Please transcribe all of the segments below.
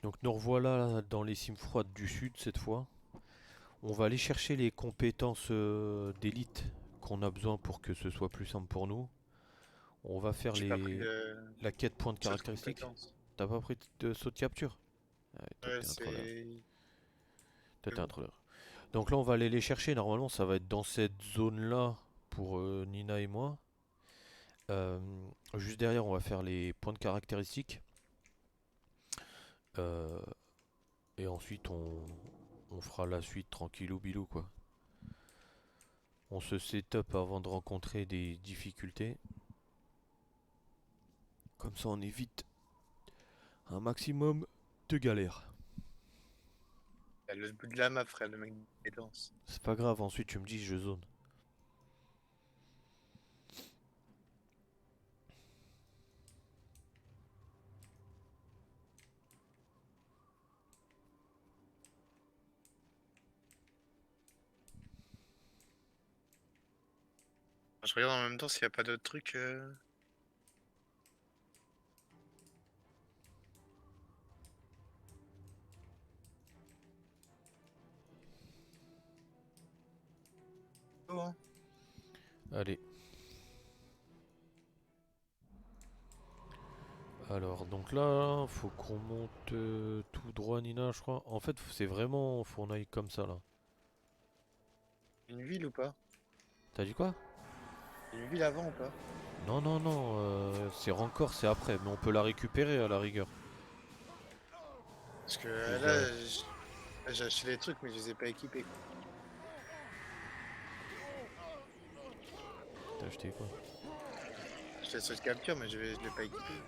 Donc nous revoilà là, dans les cimes froides du sud cette fois. On va aller chercher les compétences d'élite qu'on a besoin pour que ce soit plus simple pour nous. On va faire J'ai pas pris la quête point de saut de caractéristiques. compétences. T'as pas pris de saut de capture? Ouais, toi Ouais, t'es un troller. c'est. Toi Mais t'es un bon. troller. Donc là on va aller les chercher. Normalement ça va être dans cette zone là pour Nina et moi. Euh, Juste derrière on va faire les points de caractéristiques. Euh, et ensuite on fera la suite tranquillou bilou quoi. On se setup avant de rencontrer des difficultés. Comme ça on évite un maximum de galères. À l'autre bout de la map, frère, le mec des danses. C'est pas grave, ensuite tu me dis je zone. Je regarde en même temps s'il y a pas d'autres trucs. Oh, hein. Allez. Alors donc là, faut qu'on monte tout droit Nina je crois. En fait c'est vraiment, faut qu'on aille comme ça là. Une ville ou pas? T'as dit quoi? Une ville avant ou pas? Non non non, c'est Rancor c'est après, mais on peut la récupérer à la rigueur. Parce que Juste derrière. là, j'ai acheté des trucs, mais je les ai pas équipés, quoi. T'as acheté quoi? J'ai acheté saut de capture, mais je l'ai pas équipé.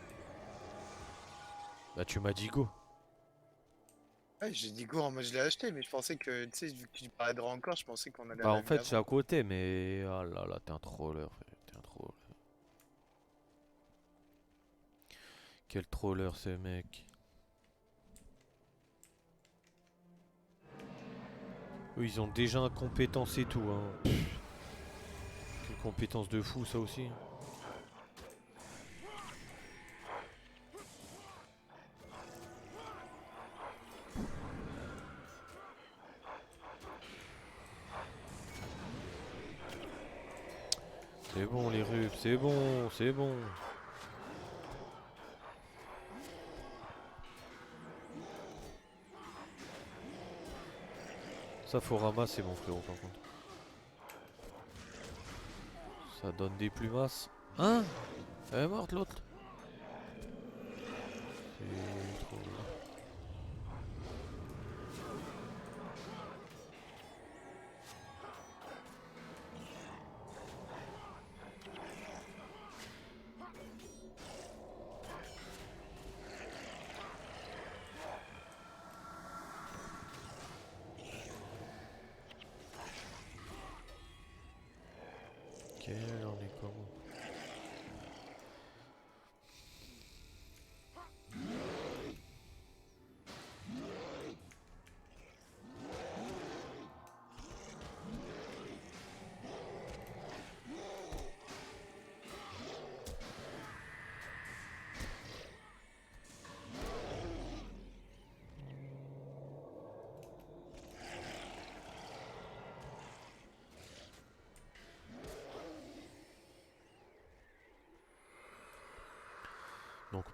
Bah tu m'as dit go. Ouais, j'ai dit go en mode je l'ai acheté, mais je pensais que, tu sais, vu que tu parlais de encore, je pensais qu'on allait à Bah la en ville fait c'est avant. à côté mais... Ah là là, t'es un troller frère, t'es un troller. Quel troller ces mecs. Eux ils ont déjà une compétence et tout hein. Quelle compétence de fou ça aussi. C'est bon les rubs, c'est bon, c'est bon. Ça faut ramasser mon frérot par contre. Ça donne des plumasses. Hein? Elle est morte l'autre. C'est trop... Ok, là on est comment? Donc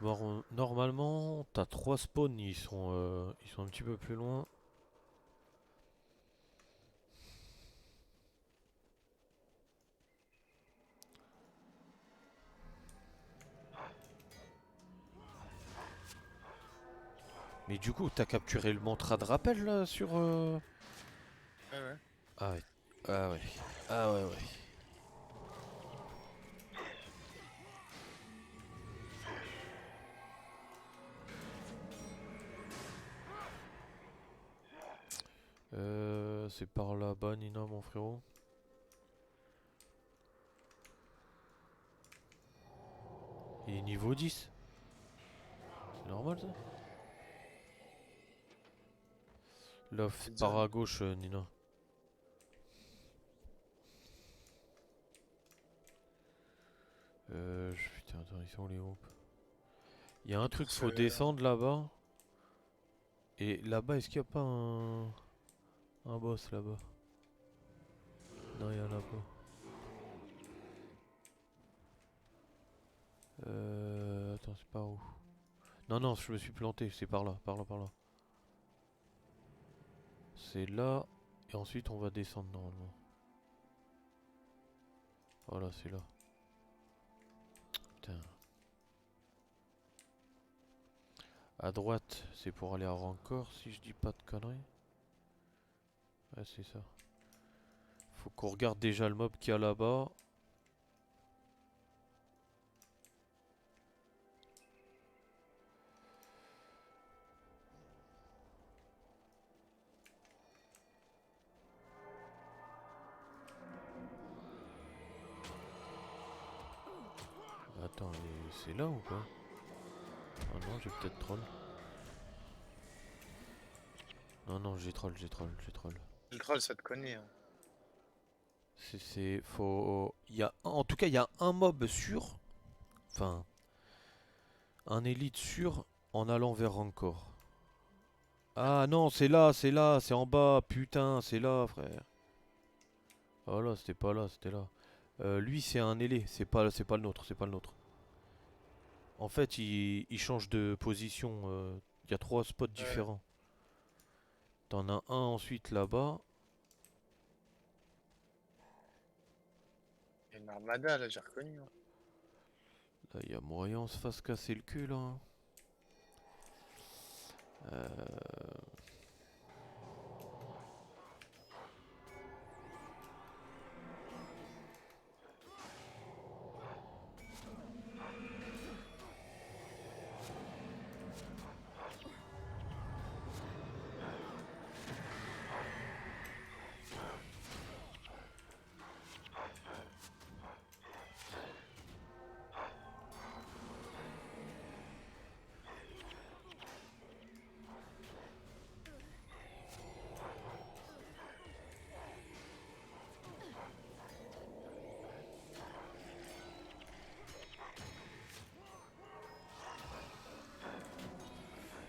normalement, t'as 3 spawns, ils sont un petit peu plus loin. Mais du coup, t'as capturé le mantra de rappel là sur... Ouais, ouais. Ah ouais. Ah ouais. Ah ouais ouais. C'est par là-bas Nina mon frérot. Il est niveau 10. C'est normal ça? Là, C'est par déjà. à gauche Nina. Putain, attends, ils sont les groupes. Il y a un Et truc, pour faut ce. descendre là-bas. Et là-bas, est-ce qu'il n'y a pas un boss là-bas? Non, il y en a pas. Attends, c'est par où? Non, non, je me suis planté, c'est par là, par là, par là. C'est là, et ensuite on va descendre normalement. Voilà, c'est là. Putain. À droite, c'est pour aller à Rancor, si je dis pas de conneries. Ouais, c'est ça. Faut qu'on regarde déjà le mob qu'il y a là-bas. Attends, et c'est là ou pas? Ah non, j'ai peut-être troll. Non, non, j'ai troll, j'ai troll, j'ai troll. Le troll, ça te connaît. Hein. Faut... En tout cas, il y a un mob sûr. Enfin, un élite sûr en allant vers Rancor. Ah non, c'est en bas, putain, c'est là, frère. Oh là, c'était pas là, c'était là. Lui, c'est un ailé, c'est pas le nôtre, c'est pas le nôtre. En fait, il change de position. Il y a trois spots Ouais. différents. T'en as un ensuite là-bas. Il y a une armada, là, j'ai reconnu. Hein. Là, il y a moyen on se fasse casser le cul, là. Euh,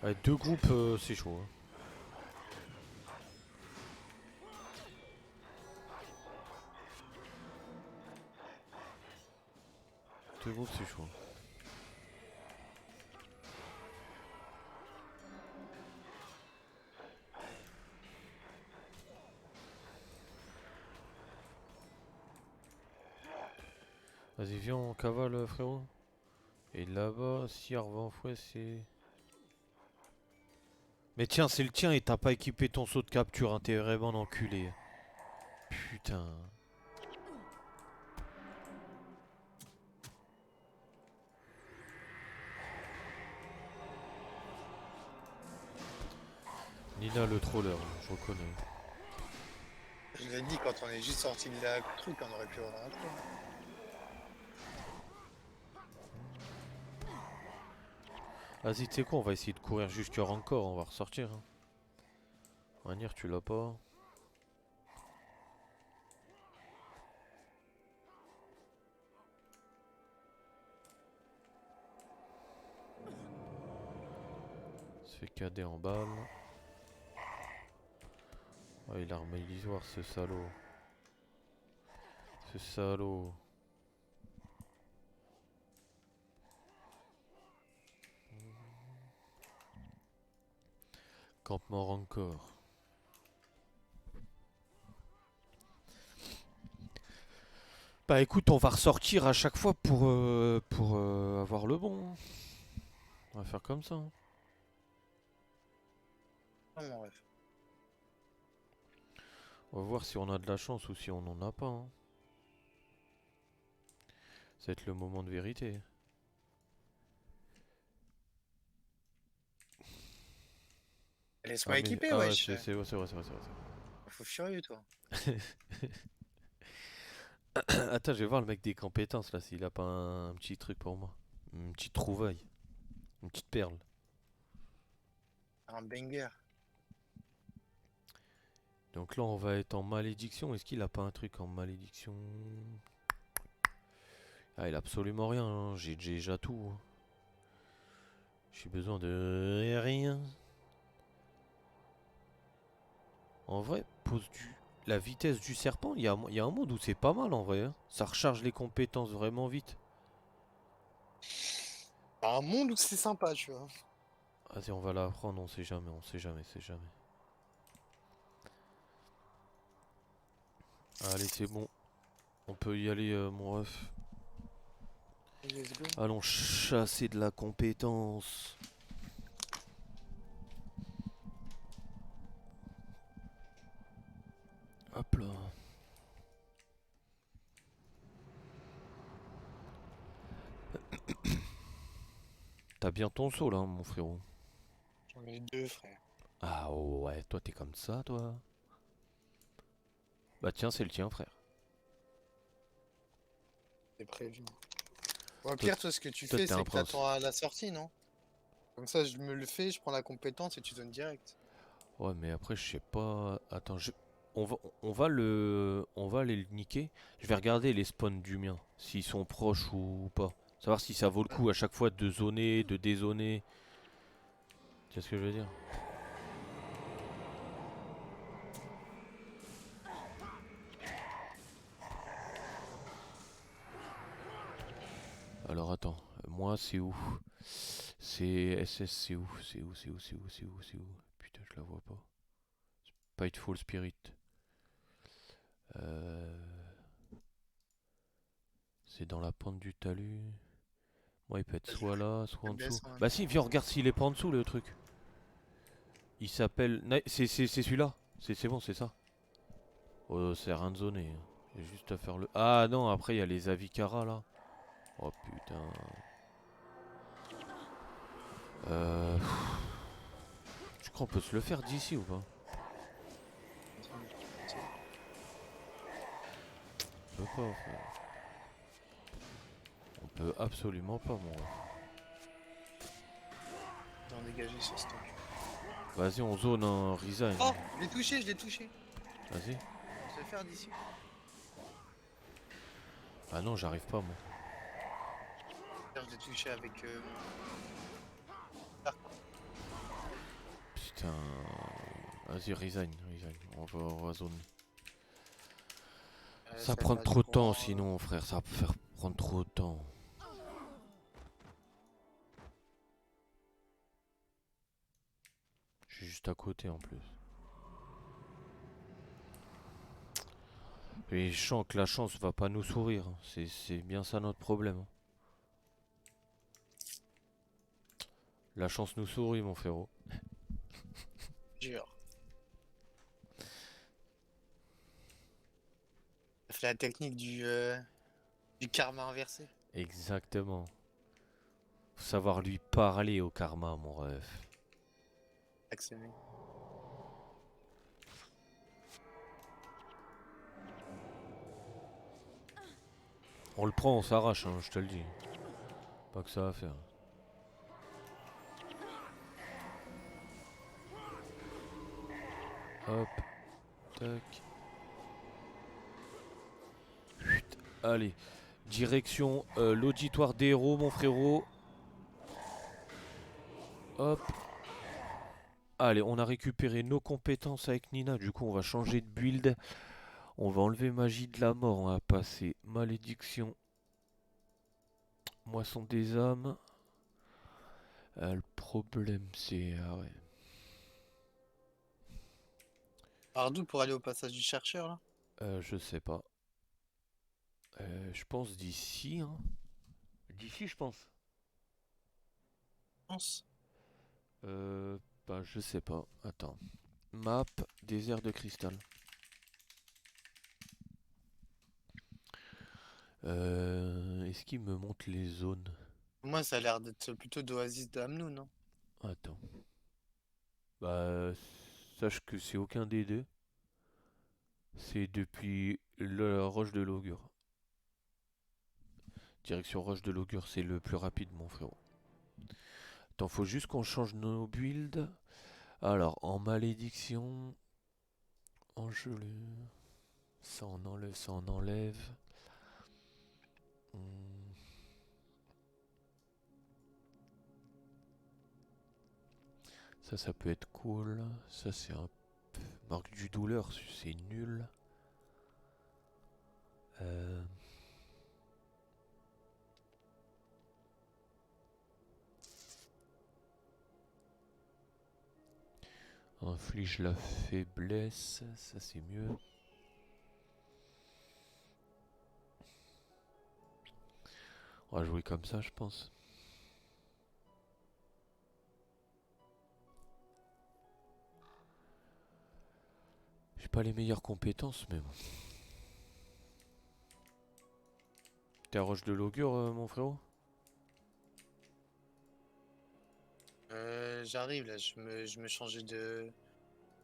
ouais, deux groupes, c'est chaud. Hein. Deux groupes, c'est chaud. Vas-y, viens, on cavale, frérot. Et là-bas, si Arvanfouet, c'est... Mais tiens, c'est le tien et t'as pas équipé ton saut de capture, hein, t'es vraiment un enculé. Putain. Nina le troller, je reconnais. Je l'ai dit, quand on est juste sorti de la truc, on aurait pu rentrer. Vas-y, tu sais quoi, on va essayer de courir jusqu'à Rancor, on va ressortir. Hein. Manir, tu l'as pas. Se fait cader en balle. Oh, il a remis l'histoire, ce salaud. Ce salaud. Campement Rancor. Bah écoute, on va ressortir à chaque fois pour avoir le bon. On va faire comme ça. Hein. Ah, mon ref. On va voir si on a de la chance ou si on n'en a pas. Hein. Ça va être le moment de vérité. Laisse-moi équiper, Ah ouais, wesh. c'est vrai, c'est vrai, c'est vrai, c'est vrai. Faut furieux, toi. Attends, je vais voir le mec des compétences là, s'il a pas un petit truc pour moi. Une petite trouvaille. Une petite perle. Un banger. Donc là, on va être en malédiction. Est-ce qu'il a pas un truc en malédiction? Ah, il a absolument rien. Hein. J'ai déjà tout. Hein. J'ai besoin de rien. En vrai, la vitesse du serpent, il y a un mode où c'est pas mal en vrai, hein. Ça recharge les compétences vraiment vite. T'as un monde où c'est sympa, tu vois. Vas-y, on va l'apprendre, on sait jamais, on sait jamais, c'est jamais. Allez, c'est bon. On peut y aller, mon ref. Let's go. Allons chasser de la compétence. Hop là. T'as bien ton saut là, mon frérot. J'en ai deux, frère. Ah ouais, toi t'es comme ça, toi. Bah tiens, c'est le tien, frère. C'est prévu. Au Toi, pire, toi, ce que tu toi fais, t'es un c'est que prince. t'attends à la sortie, non? Comme ça, je me le fais, je prends la compétence et tu donnes direct. Ouais, mais après, je sais pas. Attends, on va aller le niquer. Je vais regarder les spawns du mien, s'ils sont proches ou pas. Savoir si ça vaut le coup à chaque fois de zoner, de dézoner. Tu vois ce que je veux dire? Alors attends, moi c'est où? C'est SS, c'est où? C'est où? C'est où? C'est où? C'est où? C'est où? Putain, je la vois pas. Spiteful Spirit. Euh, C'est dans la pente du talus. Moi, il peut être Vas-y, soit là, soit en dessous. baisse en même Bah si, temps. viens, regarde s'il est pas en dessous le truc. Il s'appelle... C'est celui-là. C'est bon, c'est ça. Oh, c'est rien de zoné, hein. Il y a juste à faire le... Ah non, après il y a les Avicara là. Oh putain. Tu crois qu'on peut se le faire d'ici ou pas? On peut pas, frère. On peut absolument pas, mon ref. D'en dégager sur ce truc. Vas-y, on zone un resign. Oh, je l'ai touché, je l'ai touché. Vas-y. Je vais faire d'ici. Ah non, j'arrive pas, moi. Je l'ai touché avec arc. Putain. Vas-y, resign, resign. On va zone. Ça Ça prend va du trop de temps courant. sinon, frère. Ça va faire prendre trop de temps. Je suis juste à côté en plus. Et je sens que la chance va pas nous sourire. C'est bien ça notre problème. La chance nous sourit, mon frérot. Jure. Ça fait la technique du karma inversé. Exactement. Faut savoir lui parler au karma, mon ref. Accéléré. On le prend, on s'arrache, hein, je te le dis. Pas que ça à faire. Hop, tac. Chut. Allez, direction l'auditoire des héros, mon frérot. Hop. Allez, on a récupéré nos compétences avec Nina. Du coup, on va changer de build. On va enlever magie de la mort. On va passer malédiction. Moisson des âmes. Le problème, c'est... Ah ouais. Par d'où pour aller au passage du chercheur là? Je sais pas. Je pense d'ici, hein. D'ici, je pense. Je pense. Euh, Bah, je sais pas. Attends. Map, désert de cristal. Est-ce qu'il me montre les zones? Moi, ça a l'air d'être plutôt d'Oasis de Hamnoun, non? Attends. Bah, sache que c'est aucun des deux. C'est depuis la roche de l'augure. Direction roche de l'augure, c'est le plus rapide, mon frérot. Attends, faut juste qu'on change nos builds. Alors, en malédiction, engelure. Ça on enlève, ça on enlève. Hmm. Ça peut être cool. Ça, c'est un Marque du douleur, c'est nul. Euh, Inflige la faiblesse, ça c'est mieux. On va jouer comme ça, je pense. J'ai pas les meilleures compétences, mais bon. T'es à Roche de l'Augure, mon frérot? J'arrive là, je me changeais de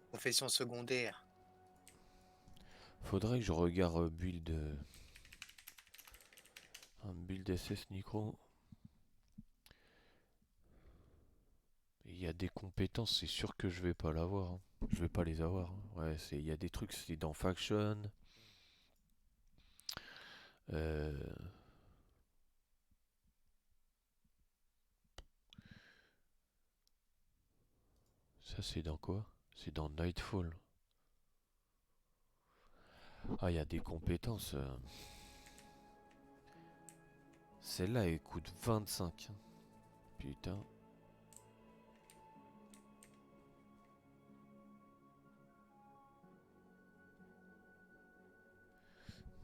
profession secondaire. Faudrait que je regarde build. Un build SS Necro. Il y a des compétences, c'est sûr que je vais pas l'avoir, hein. Je vais pas les avoir, hein. Ouais, il y a des trucs, c'est dans Faction. Euh, Ça c'est dans quoi? C'est dans Nightfall. Ah, il y a des compétences. Celle-là, elle coûte 25. Putain.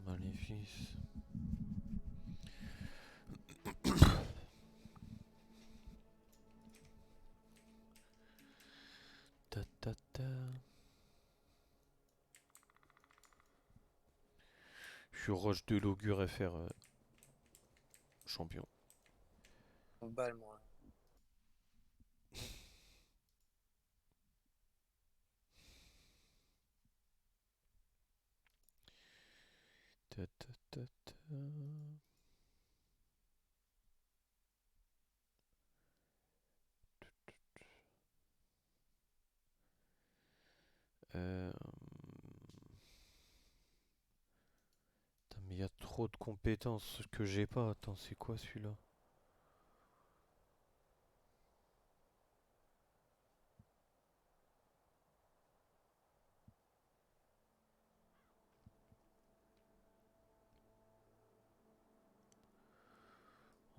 Maléfice. Ta ta ta. Je suis Roche de l'Augure FR champion. On balle moi. Ta ta ta ta. Euh... Putain, mais il y a trop de compétences que j'ai pas. Attends, c'est quoi celui-là?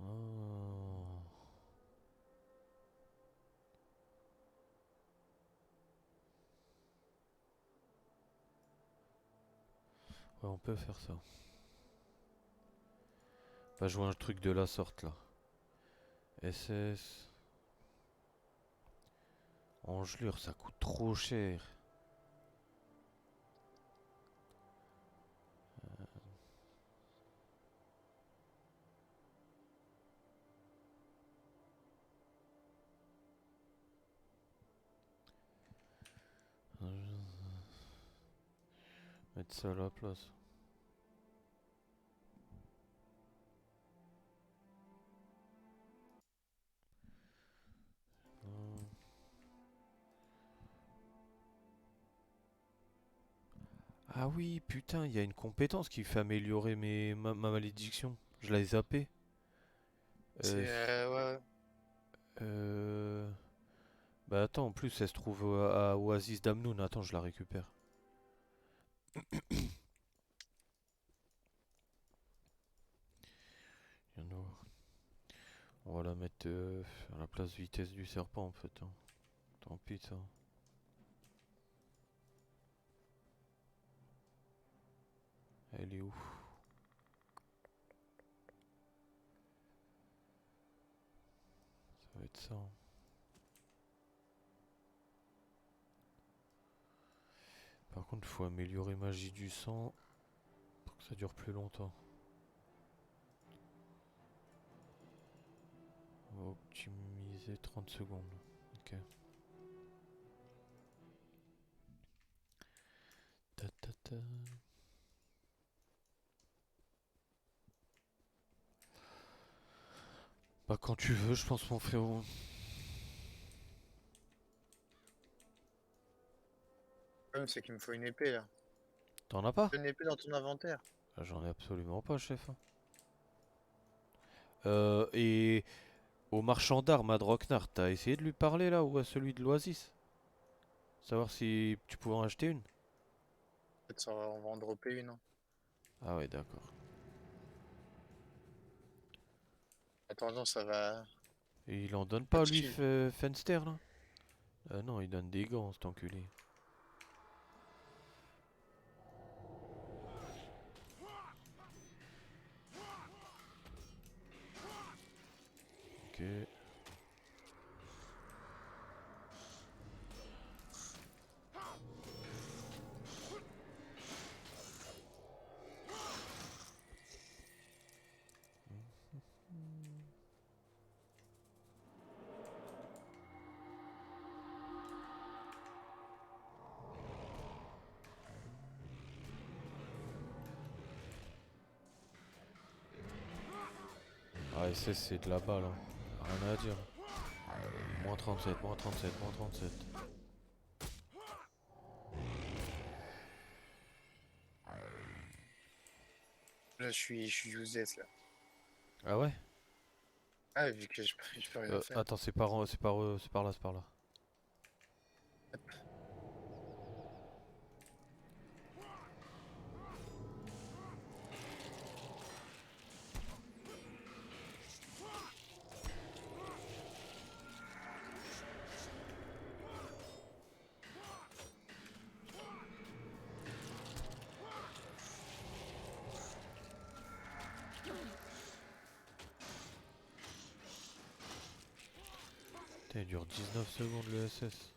Oh. Ouais, on peut faire ça. Va jouer un truc de la sorte là. SS. Engelure, ça coûte trop cher. Mettre ça à la place. Non. Ah oui, putain, il y a une compétence qui fait améliorer ma malédiction. Je l'avais zappé. C'est Euh, ouais, ouais. euh, Bah attends, en plus elle se trouve à Oasis Damnoun. Attends, je la récupère. Viens nous voir. On va la mettre à la place vitesse du serpent en fait, hein. Tant pis ça. Elle est où? Ça va être ça, hein. Par contre, il faut améliorer magie du sang pour que ça dure plus longtemps. On va optimiser 30 secondes. Ok. Ta ta ta. Bah quand tu veux, je pense mon frérot. Le problème, c'est qu'il me faut une épée là. T'en as pas? Une épée dans ton inventaire. Ah, j'en ai absolument pas, chef, hein. Et au marchand d'armes à Draknar, t'as essayé de lui parler là ou à celui de l'Oasis? Savoir si tu pouvais en acheter une? Peut-être on va en dropper une, hein. Ah ouais, d'accord. Attention, ça va Et il en donne pas pas de lui, chill. Fenster là? Ah non, il donne des gants, cet enculé. Ok. Ah, SS c'est de la balle, hein. Rien à dire. Moins 37, moins 37, moins 37. Là, je suis useless, là. Ah ouais? Ah, vu que je peux rien faire. Attends, c'est par là, c'est par là. Putain, il dure 19 secondes le SS.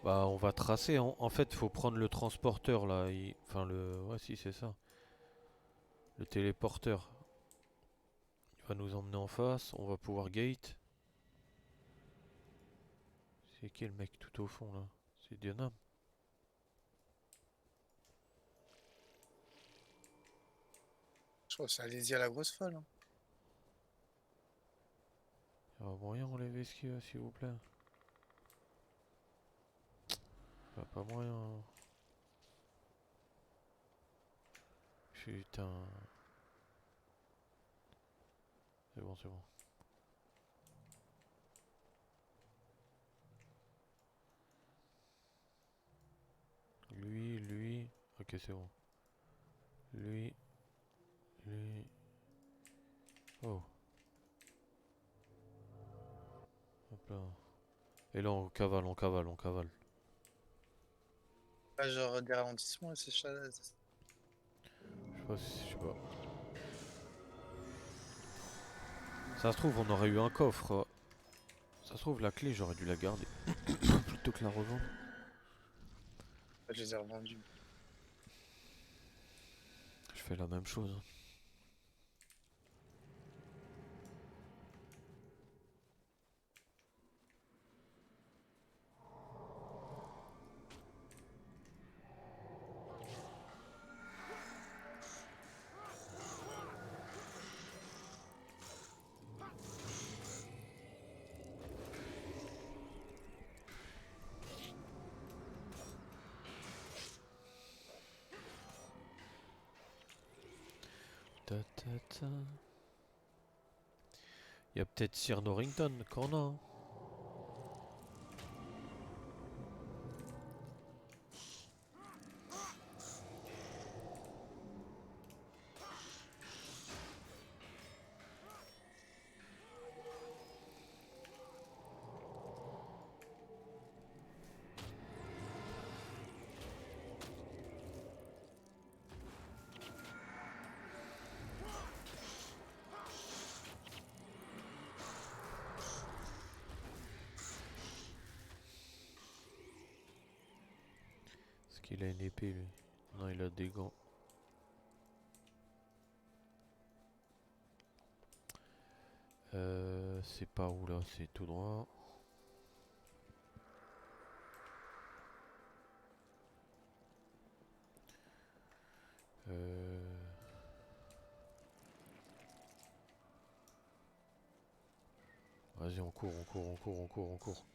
Bah, on va tracer. En fait, faut prendre le transporteur là. Enfin, le. Ouais, si, c'est ça. Le téléporteur. Il va nous emmener en face. On va pouvoir gate. C'est qui le mec tout au fond là? C'est Diana. Je crois que c'est allez-y à la grosse folle, hein. Il y a moyen d'enlever ce qu'il y a, s'il vous plaît. Y a pas moyen, hein. Putain. C'est bon, c'est bon. Lui. Ok, c'est bon. Lui. Oh, hop là. Et là, on cavale, on cavale, on cavale. Pas genre des ralentissements, c'est ça. Je sais pas si. Je sais pas. Ça se trouve, on aurait eu un coffre. Ça se trouve, la clé, j'aurais dû la garder plutôt que la revendre. Je les ai revendus. Je fais la même chose, hein. Ta, ta, ta. Y a peut-être Sir Norrington qu'on a, hein. Est-ce qu'il a une épée, lui? Non, il a des gants. C'est par où là? C'est tout droit. Euh... Vas-y, on court, on court, on court, on court, on court.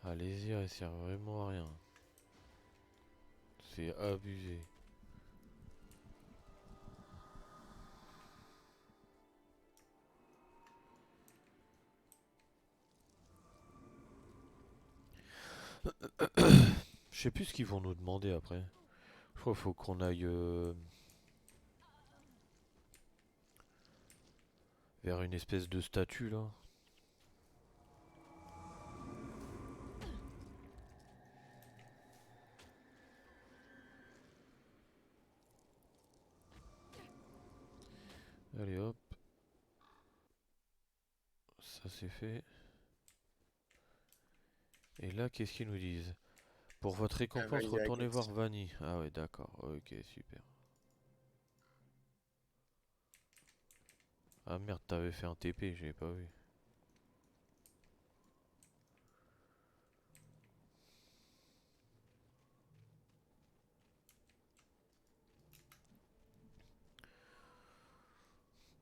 Allez-y, elle sert vraiment à rien. C'est abusé. Je sais plus ce qu'ils vont nous demander après. Je crois qu'il faut qu'on aille vers une espèce de statue là. Allez hop, ça c'est fait. Et là, qu'est-ce qu'ils nous disent? Pour votre récompense, Valider la retournez quête. voir Vanny. Ah ouais, d'accord. Ok, super. Ah merde, t'avais fait un TP, j'avais pas vu.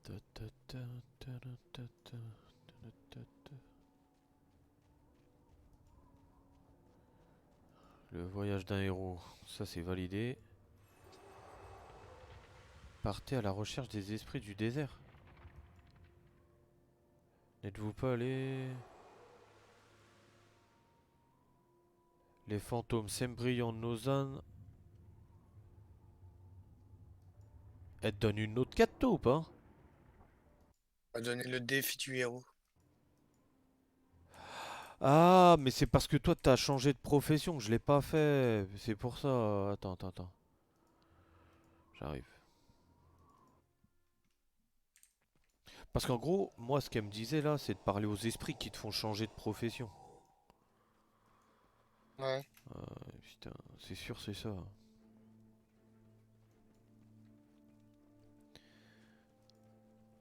Ta ta ta ta ta ta ta ta ta ta. Le voyage d'un héros, ça c'est validé. Partez à la recherche des esprits du désert. N'êtes-vous pas allé... Les fantômes Sembrillon Nozan. Elle te donne une autre quête toi, ou pas? On va donner le défi du héros. Ah, mais c'est parce que toi t'as changé de profession que je l'ai pas fait. C'est pour ça. Attends, attends, attends. J'arrive. Parce qu'en gros, moi ce qu'elle me disait là, c'est de parler aux esprits qui te font changer de profession. Ouais. Putain, c'est sûr, c'est ça.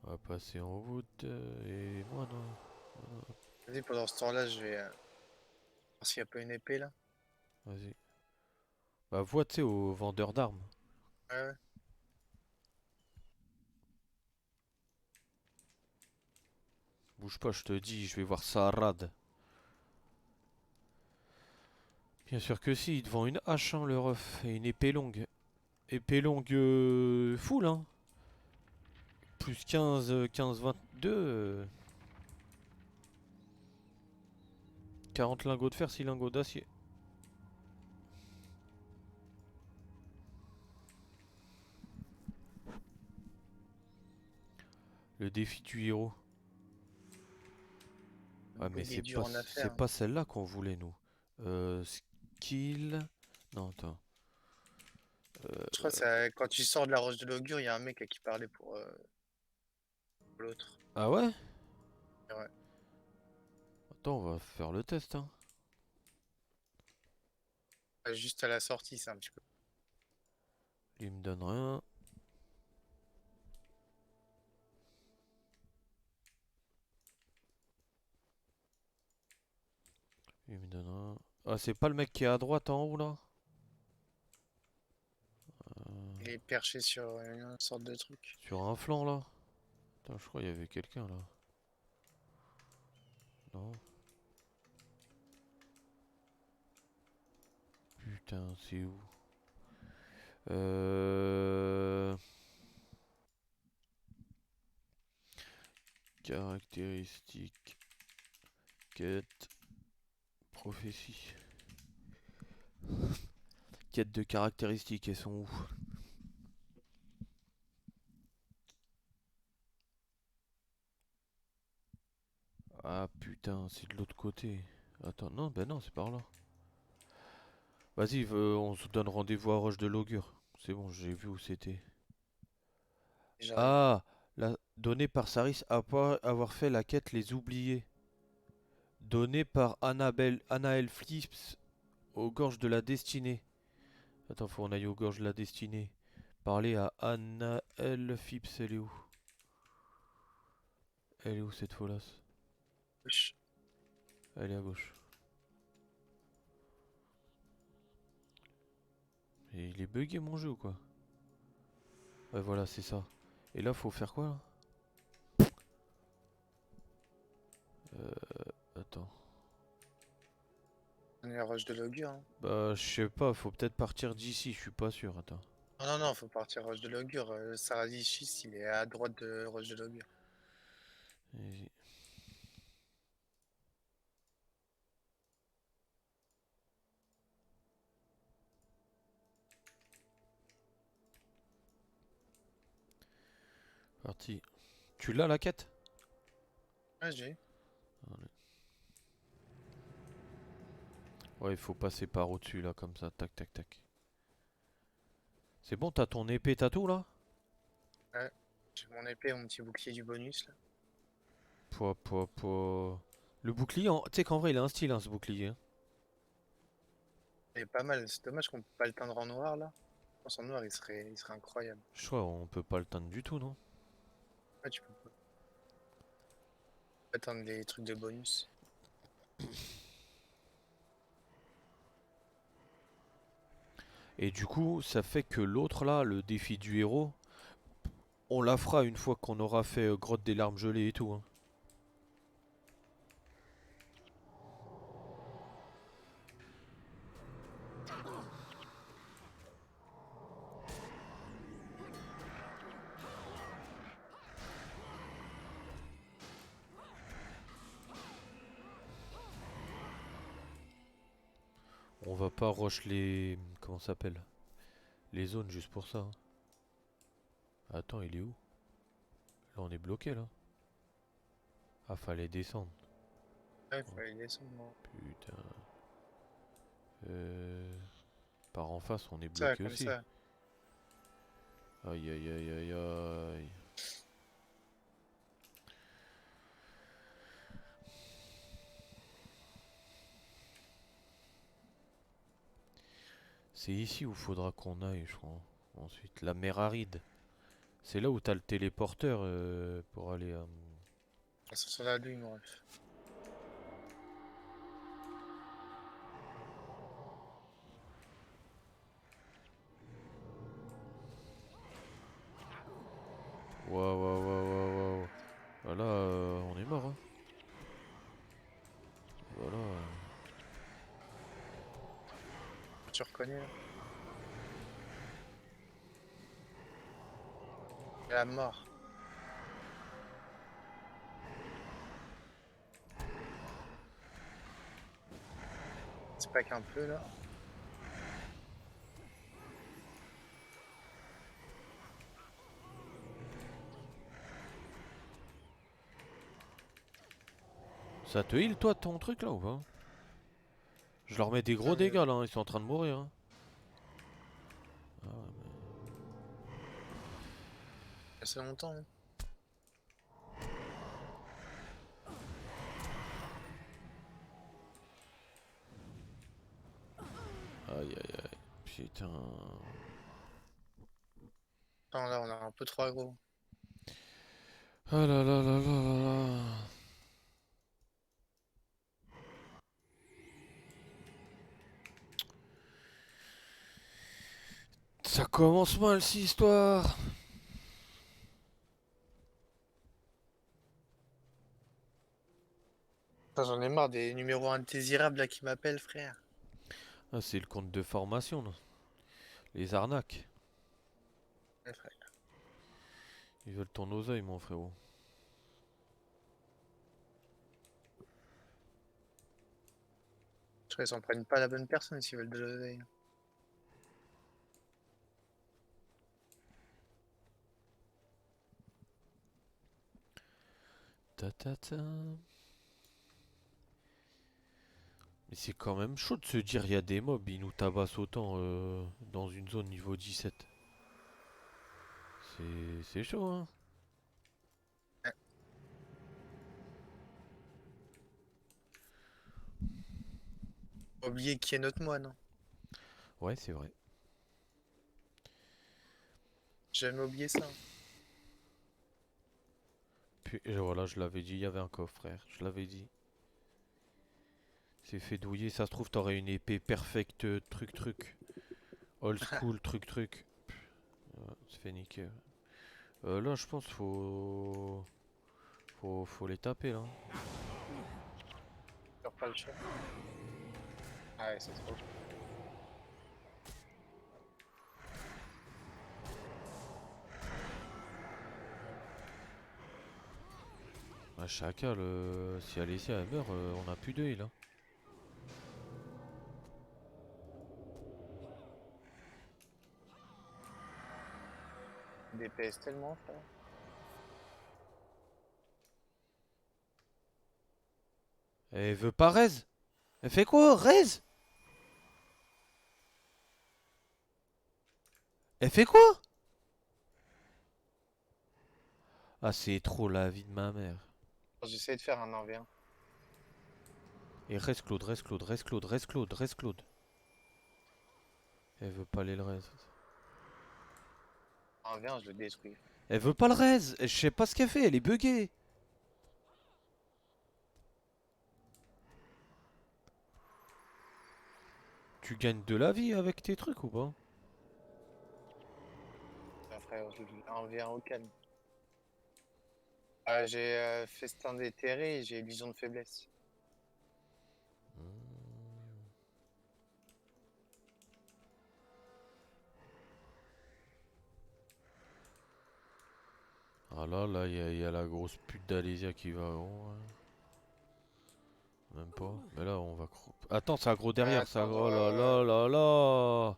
On va passer en route et moi non. Vas-y, pendant ce temps-là, je vais voir s'il n'y a pas une épée là. Vas-y. Bah, vois, tu sais, au vendeur d'armes. Ouais, ouais. Bouge pas, je te dis, je vais voir Sarad. Bien sûr que si, devant une hache, hein, le ref, et une épée longue. Épée longue full, hein. Plus 15, 15, 22. 40 lingots de fer, 6 lingots d'acier. Le défi du héros. Ah, mais Il est dur en c'est affaires. pas celle-là qu'on voulait, nous. Skill. Non, attends. Je crois que quand tu sors de la roche de l'augure, il y a un mec à qui parler pour l'autre. Ah ouais? Ouais. Attends, on va faire le test, hein. Juste à la sortie, c'est un petit peu. Il me donne rien. Il me donne rien. Ah, c'est pas le mec qui est à droite en haut, là? Il est perché sur une sorte de truc. Sur un flanc, là? Putain, je crois qu'il y avait quelqu'un, là. Non? Putain, c'est où? Euh... Caractéristiques. Quête. Prophétie. Quête de caractéristiques, elles sont où? Ah putain, c'est de l'autre côté. Attends, non, ben non, c'est par là. Vas-y, on se donne rendez-vous à Roche de l'Augure. C'est bon, j'ai vu où c'était. J'arrive. Ah, la donnée par Saris après avoir fait la quête Les Oubliés. Donnée par Annabelle, Anaël Flips aux gorges de la destinée. Attends, faut qu'on aille aux gorges de la destinée. Parler à Anaël Flips, elle est où? Elle est où cette folasse? Wesh. Elle est à gauche. Et il est bugué mon jeu ou quoi? Ouais, voilà, c'est ça. Et là, faut faire quoi là? Attends. les roches de l'augure. Hein. Bah, je sais pas, faut peut-être partir d'ici, je suis pas sûr, attends. Non, non, non, faut partir roche de l'augure. Saradichis, il est à droite de roche de l'augure. Vas-y. Parti. Tu l'as la quête? Ouais, j'ai. Ouais, il faut passer par au-dessus là, comme ça, tac tac tac. C'est bon, t'as ton épée, t'as tout là? Ouais. J'ai mon épée, mon petit bouclier du bonus là. Pouah, pouah, pouah. Le bouclier, tu sais qu'en vrai, il a un style, hein, ce bouclier. Hein. Il est pas mal. C'est dommage qu'on peut pas le teindre en noir là. Je pense en noir, il serait incroyable. Je crois on peut pas le teindre du tout, non? Ouais, tu peux pas teindre les trucs de bonus. Et du coup, ça fait que l'autre là, le défi du héros, on la fera une fois qu'on aura fait Grotte des larmes gelées et tout. Hein. On va pas rush les... Comment ça s'appelle? Les zones juste pour ça. Hein. Attends, il est où? Là, on est bloqué là. Ah, fallait descendre. Ouais, Oh, faut aller descendre. Non. putain. Par en face, on est Ça, bloqué comme aussi. ça. Aïe aïe aïe aïe aïe. C'est ici où faudra qu'on aille, je crois. Ensuite, la mer aride. C'est là où t'as le téléporteur pour aller à... Ça sur la douille, mon ref. Waouh, waouh, waouh, waouh, waouh. Voilà, on est mort, hein. Voilà. Tu reconnais là? La mort. C'est pas qu'un peu là. Ça te heal, toi, ton truc, là, ou pas? Je leur mets des gros Non, mais dégâts, là, hein, ils sont en train de mourir, hein. Ah, assez longtemps. Hein. aïe, aïe, aïe. Putain. Non, là, on a un peu trop aggro. Ah là là là là là là. Ça commence mal, cette histoire. Putain, j'en ai marre des numéros indésirables là qui m'appellent, frère. Ah, c'est le compte de formation, là. Les arnaques. Ouais, frère. Ils veulent ton oseille, mon frérot. Je crois qu'ils s'en prennent pas la bonne personne s'ils veulent de l'oseille. Ta ta ta. Mais c'est quand même chaud de se dire il y a des mobs, ils nous tabassent autant dans une zone niveau 17. C'est chaud, hein. Ouais. Faut oublier qui est notre moine. Hein. Ouais, c'est vrai. J'ai jamais oublié ça. Hein. Puis et voilà, je l'avais dit, il y avait un coffre, frère. Je l'avais dit. C'est fait douiller, ça se trouve, t'aurais une épée perfecte, truc truc. Old school, truc truc. Ouais, c'est fait niquer. Là, je pense faut les taper là. J'ai pas le choix. Ah ouais, c'est trop. Ah, Chaka, si Alessia elle meurt, on a plus de heal. Hein. DPS tellement, frère. Elle veut pas raise. Elle fait quoi? Raise? Elle fait quoi? Ah, c'est trop la vie de ma mère. J'essaie de faire un 1v1. Et reste Claude, reste Claude, reste Claude, reste Claude, reste Claude. Elle veut pas aller le raise. 1v1, je le détruis. Elle veut pas le raise. Je sais pas ce qu'elle fait, elle est buggée. Tu gagnes de la vie avec tes trucs ou pas? Ah, frère, je joue 1v1 au calme. Ah, j'ai festin déterré et j'ai illusion de faiblesse. Ah là, il y a la grosse pute d'Alésia qui va. Oh, ouais. Même pas. Mais là, on va. Attends, ça gros Ouais, derrière, ça. attends, Oh là ouais. là là là.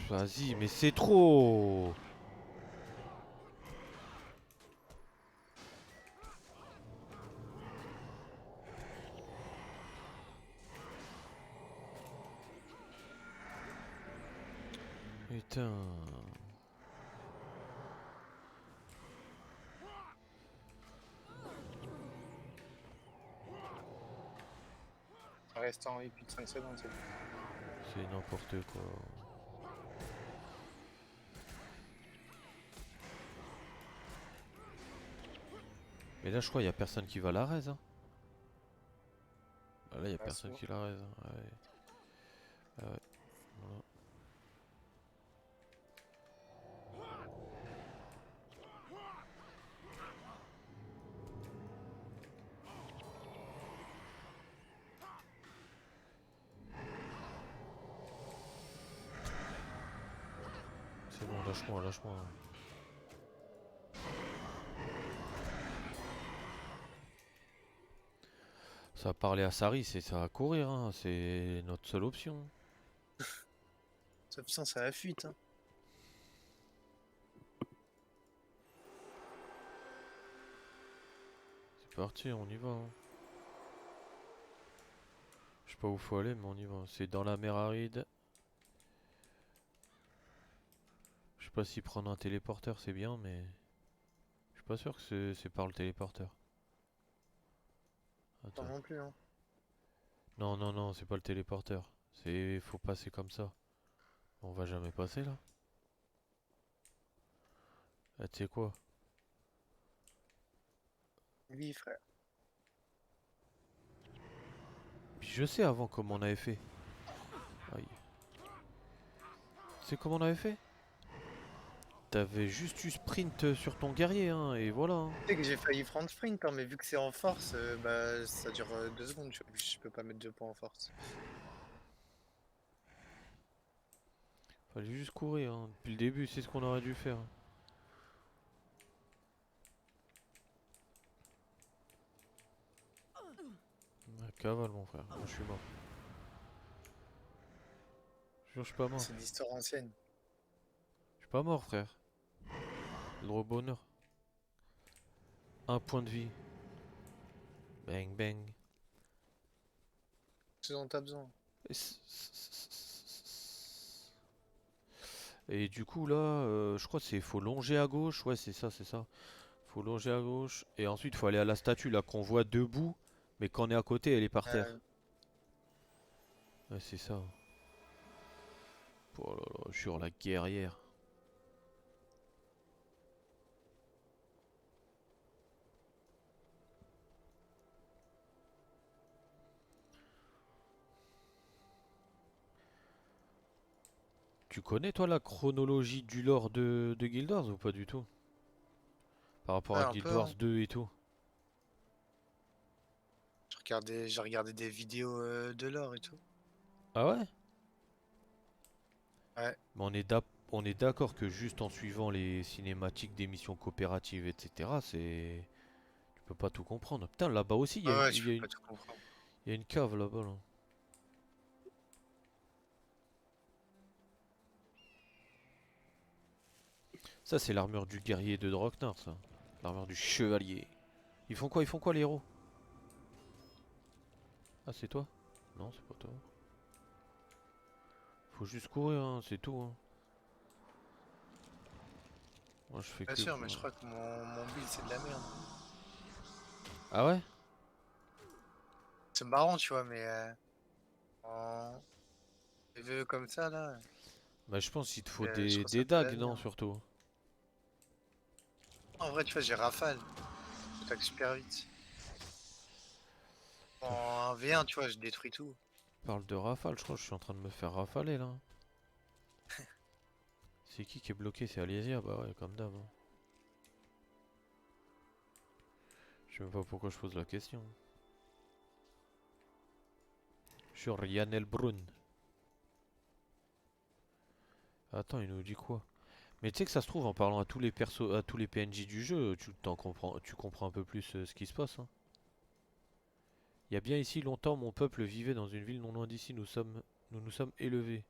Vas-y, mais c'est trop. Putain. Reste en vie plus de 5 secondes, c'est bon. C'est n'importe quoi. Mais là, je crois qu'il y a personne qui va la raise. Hein. Ah, là, il y a Ouais, c'est personne bon. qui la raise. Hein. Ah ouais. Ah ouais. Voilà. C'est bon, lâche-moi, lâche-moi. Ça va parler à Saris et ça va courir. Hein. C'est notre seule option. Ça putain, c'est la fuite, hein. C'est parti, on y va. Hein. Je sais pas où faut aller, mais on y va. C'est dans la mer aride. Je sais pas si prendre un téléporteur c'est bien, mais je suis pas sûr que c'est par le téléporteur. Pas Attends. non plus, hein. Non, non, non, c'est pas le téléporteur. C'est faut passer comme ça. On va jamais passer là. Ah, tu sais quoi? Oui, frère. Puis je sais avant comment on avait fait. Aïe. Tu sais comment on avait fait? T'avais juste eu sprint sur ton guerrier, hein, et voilà. Hein. Tu sais que j'ai failli prendre sprint, hein, mais vu que c'est en force, bah ça dure 2 secondes. Je peux pas mettre 2 points en force. Fallait juste courir, hein. Depuis le début, c'est ce qu'on aurait dû faire. Ah, cavale, mon frère. Moi, je suis mort. Je jure, je suis pas mort. C'est l'histoire ancienne. Je suis pas mort, frère. Le bonheur. Un point de vie. Bang, bang. Ce dont t'as besoin. Et du coup, là, je crois que c'est faut longer à gauche. Ouais, c'est ça, c'est ça. Faut longer à gauche. Et ensuite, faut aller à la statue, là, qu'on voit debout. Mais quand on est à côté, elle est par terre. Euh, Ouais, c'est ça. Oh là là, sur la guerrière. Tu connais, toi, la chronologie du lore de Guild Wars ou pas du tout? Par rapport ouais, à un Guild peu, Wars hein. 2 et tout. j'ai regardé des vidéos de l'or et tout. Ah ouais? Ouais. Mais on est d'accord que juste en suivant les cinématiques des missions coopératives, etc., c'est... Tu peux pas tout comprendre. Putain, là-bas aussi, Ouais, ouais, tu peux pas tout comprendre. il y a une cave là-bas, là. Ça, c'est l'armure du guerrier de Draknar, ça. L'armure du chevalier. Ils font quoi, les héros? Ah, c'est toi? Non, c'est pas toi. Faut juste courir, hein, c'est tout, hein. Moi, je fais Bien que sûr, mais je courir. crois que mon build c'est de la merde. Ah ouais? C'est marrant, tu vois, mais en PvE comme ça, là, Bah, je pense qu'il te faut je trouve ça des de la dagues, non, merde. surtout. En vrai, tu vois, j'ai Rafale. J'attaque super vite. Putain, En 1v1, tu vois, je détruis tout. je parle de rafale, je crois que je suis en train de me faire rafaler, là. C'est qui est bloqué? C'est Alésia? Bah ouais, comme d'hab, hein. Je sais même pas pourquoi je pose la question. Sur Yanelbrunn. Attends, il nous dit quoi? Mais tu sais que ça se trouve, en parlant à tous les persos, à tous les PNJ du jeu, tu comprends un peu plus ce qui se passe, hein. Il y a bien ici longtemps, mon peuple vivait dans une ville non loin d'ici. Nous nous sommes élevés.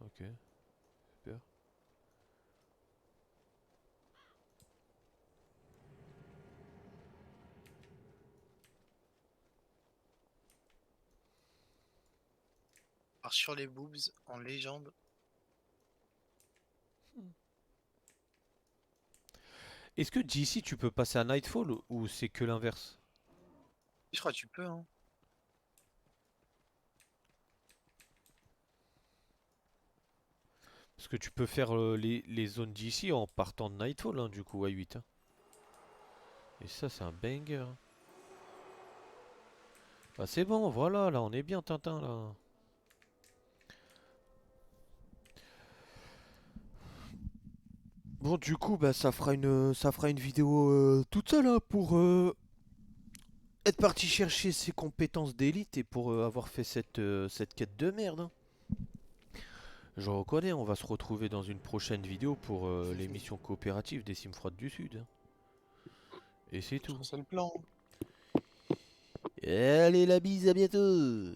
Ok, super. Alors, sur les boobs, en légende, Est-ce que d'ici tu peux passer à Nightfall ou c'est que l'inverse? je crois que tu peux, hein. Parce que tu peux faire les zones d'ici en partant de Nightfall, hein, du coup, à 8, hein. Et ça, c'est un banger. Bah, c'est bon, voilà, là, on est bien, Tintin, là. Bon, du coup, bah, ça fera une vidéo toute seule, hein, pour être parti chercher ses compétences d'élite et pour avoir fait cette quête de merde, hein. Je reconnais, on va se retrouver dans une prochaine vidéo pour les missions coopératives des Cimes froides du Sud, hein. Et c'est Je tout. trouve ça le plan. Allez, la bise, à bientôt!